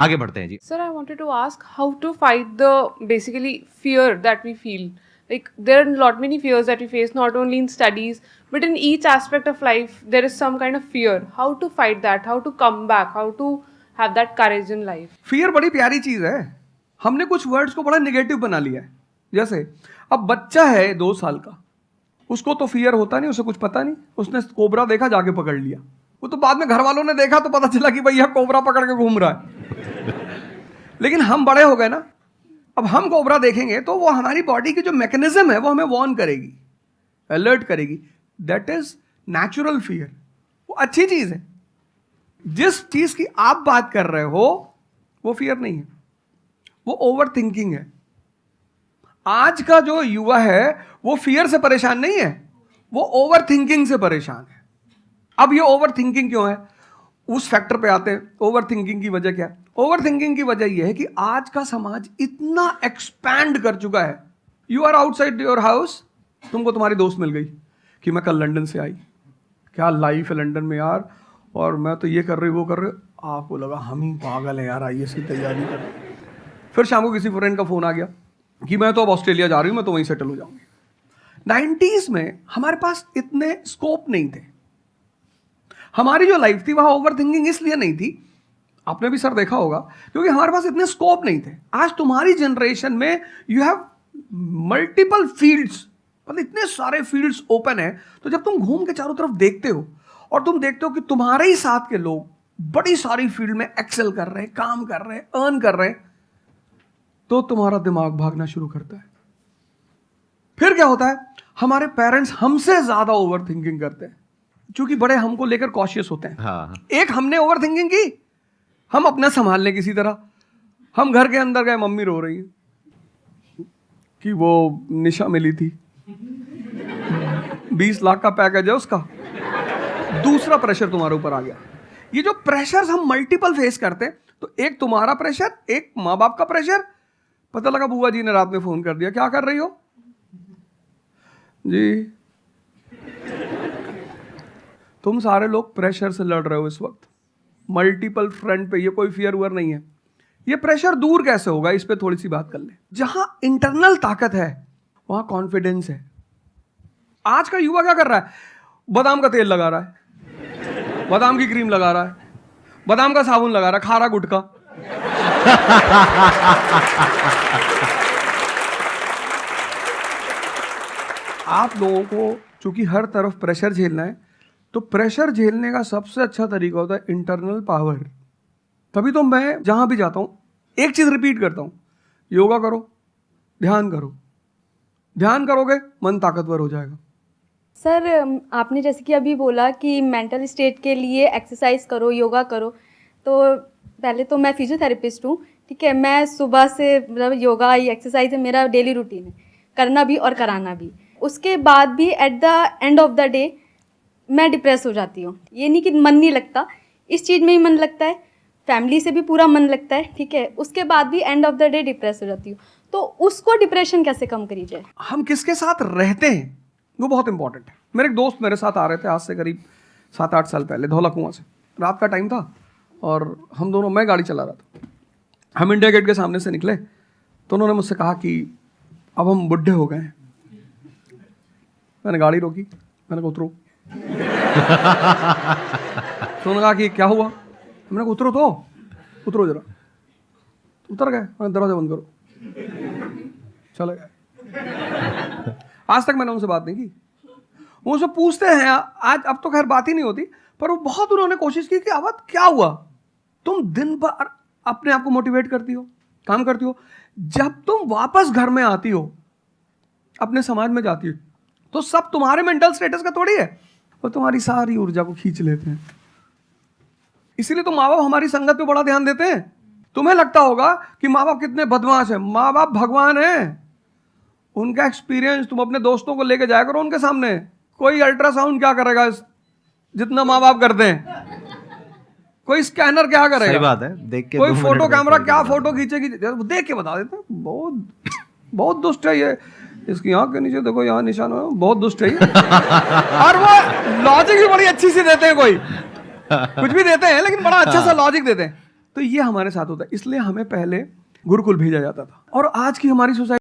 आगे बढ़ते हैं जी। Sir, I wanted to ask how to fight the basically fear that we feel. Like there are lot many fears that we face, not only in studies, but in each aspect of life, there is some kind of fear. How to fight that? How to come back? How to have that courage in life? Fear बड़ी प्यारी चीज है. हमने कुछ words को बड़ा negative बना लिया है. जैसे अब बच्चा है 2 साल का, उसको तो फियर होता नहीं, उसे कुछ पता नहीं, उसने कोबरा देखा जाके पकड़ लिया. वो तो बाद में घर वालों ने देखा तो पता चला कि भैया कोबरा पकड़ के घूम रहा है. लेकिन हम बड़े हो गए ना, अब हम कोबरा देखेंगे तो वो हमारी बॉडी की जो मैकेनिज्म है वो हमें वार्न करेगी, अलर्ट करेगी. That is natural fear. वो अच्छी चीज है. जिस चीज की आप बात कर रहे हो वो फियर नहीं है, वो ओवर थिंकिंग है. आज का जो युवा है वो फियर से परेशान नहीं है, वो ओवर थिंकिंग से परेशान है. अब ये ओवर थिंकिंग क्यों है, उस फैक्टर पे आते हैं. ओवर थिंकिंग की वजह क्या है? ओवर थिंकिंग की वजह यह है कि आज का समाज इतना एक्सपैंड कर चुका है. You are outside your house, तुमको तुम्हारी दोस्त मिल गई कि मैं कल लंदन से आई, क्या लाइफ है लंदन में यार, और मैं तो ये कर रही वो कर रही. आपको लगा हम ही पागल है यार, IAS की तैयारी कर रहे. फिर शाम को किसी फ्रेंड का फोन आ गया कि मैं तो अब ऑस्ट्रेलिया जा रही हूँ, मैं तो वहीं सेटल हो जाऊंगी. 90s में हमारे पास इतने स्कोप नहीं थे. हमारी जो लाइफ थी वहां ओवर थिंकिंग इसलिए नहीं थी, आपने भी सर देखा होगा, क्योंकि हमारे पास इतने स्कोप नहीं थे. आज तुम्हारी जनरेशन में यू हैव मल्टीपल फील्ड्स, मतलब इतने सारे फील्ड्स ओपन है. तो जब तुम घूम के चारों तरफ देखते हो और तुम देखते हो कि तुम्हारे ही साथ के लोग बड़ी सारी फील्ड में एक्सेल कर रहे हैं, काम कर रहे हैं, अर्न कर रहे हैं, तो तुम्हारा दिमाग भागना शुरू करता है. फिर क्या होता है, हमारे पेरेंट्स हमसे ज्यादा ओवर थिंकिंग करते हैं, क्योंकि बड़े हमको लेकर कॉशियस होते हैं. हाँ. एक हमने ओवर थिंकिंग की, हम अपना संभाल लें किसी तरह. हम घर के अंदर गए, मम्मी रो रही है कि वो निशा मिली थी, 20 लाख का पैकेज है उसका. दूसरा प्रेशर तुम्हारे ऊपर आ गया. ये जो प्रेशर हम मल्टीपल फेस करते हैं, तो एक तुम्हारा प्रेशर, एक माँ बाप का प्रेशर. पता लगा बुआ जी ने रात में फोन कर दिया, क्या कर रही हो जी. तुम सारे लोग प्रेशर से लड़ रहे हो इस वक्त, मल्टीपल फ्रंट पे. ये कोई फियर उयर नहीं है. ये प्रेशर दूर कैसे होगा, इस पे थोड़ी सी बात कर ले. जहां इंटरनल ताकत है वहां कॉन्फिडेंस है. आज का युवा क्या कर रहा है, बादाम का तेल लगा रहा है, बादाम की क्रीम लगा रहा है, बादाम का साबुन लगा रहा है, खा रहा गुटखा. आप लोगों को चूंकि हर तरफ प्रेशर झेलना है, तो प्रेशर झेलने का सबसे अच्छा तरीका होता है इंटरनल पावर. तभी तो मैं जहां भी जाता हूं एक चीज रिपीट करता हूं, योगा करो, ध्यान करो. ध्यान करोगे मन ताकतवर हो जाएगा. सर, आपने जैसे कि अभी बोला कि मेंटल स्टेट के लिए एक्सरसाइज करो, योगा करो. तो पहले तो मैं फिजियोथेरेपिस्ट हूँ, ठीक है. मैं सुबह से मतलब योगा या एक्सरसाइज है मेरा डेली रूटीन है, करना भी और कराना भी. उसके बाद भी at the end of the day मैं डिप्रेस हो जाती हूँ. ये नहीं कि मन नहीं लगता, इस चीज़ में ही मन लगता है, फैमिली से भी पूरा मन लगता है, ठीक है. उसके बाद भी end of the day depress हो जाती हूँ. तो उसको डिप्रेशन कैसे कम करी जाए? हम किसके साथ रहते हैं वो बहुत इंपॉर्टेंट है. मेरे एक दोस्त मेरे साथ आ रहे थे आज से करीब 7-8 साल पहले, धौला कुआं से. रात का टाइम था और हम दोनों, मैं गाड़ी चला रहा था, हम इंडिया गेट के सामने से निकले तो उन्होंने मुझसे कहा कि अब हम बुढ़े हो गए हैं. मैंने गाड़ी रोकी, मैंने कहा उतरो. तो उन्होंने कहा कि क्या हुआ. मैंने कहा उतरो, तो उतरो जरा. उतर गए, मैंने दरवाजा बंद करो, चले गए. आज तक मैंने उनसे बात नहीं की. वो उनसे पूछते हैं आज, अब तो खैर बात ही नहीं होती, पर वो बहुत उन्होंने कोशिश की कि अब क्या हुआ. तुम दिन भर अपने आप को मोटिवेट करती हो, काम करती हो, जब तुम वापस घर में आती हो, अपने समाज में जाती हो, तो सब तुम्हारे मेंटल स्टेटस का थोड़ी है, वो तुम्हारी सारी ऊर्जा को खींच लेते हैं. इसीलिए तो माँ बाप हमारी संगत पे बड़ा ध्यान देते हैं. तुम्हें लगता होगा कि माँ बाप कितने बदमाश हैं, माँ बाप भगवान हैं. उनका एक्सपीरियंस तुम अपने दोस्तों को लेके जाया करो उनके सामने. कोई अल्ट्रासाउंड क्या करेगा जितना माँ बाप करते हैं, कोई स्कैनर क्या करेगा. सही बात है, देख के कोई 2 मिनट फोटो में कैमरा पढ़ क्या के फोटो खींचेगी, देख के बता देते हैं. बहुत दुष्ट है ये. इसकी आंख के नीचे देखो, यहाँ निशान है, बहुत दुष्ट है ये. और वो लॉजिक भी बड़ी अच्छी सी देते हैं, कोई कुछ भी देते हैं लेकिन बड़ा अच्छा सा लॉजिक देते हैं. तो ये हमारे साथ होता है, इसलिए हमें पहले गुरुकुल भेजा जाता था। और आज की हमारी सोसाइटी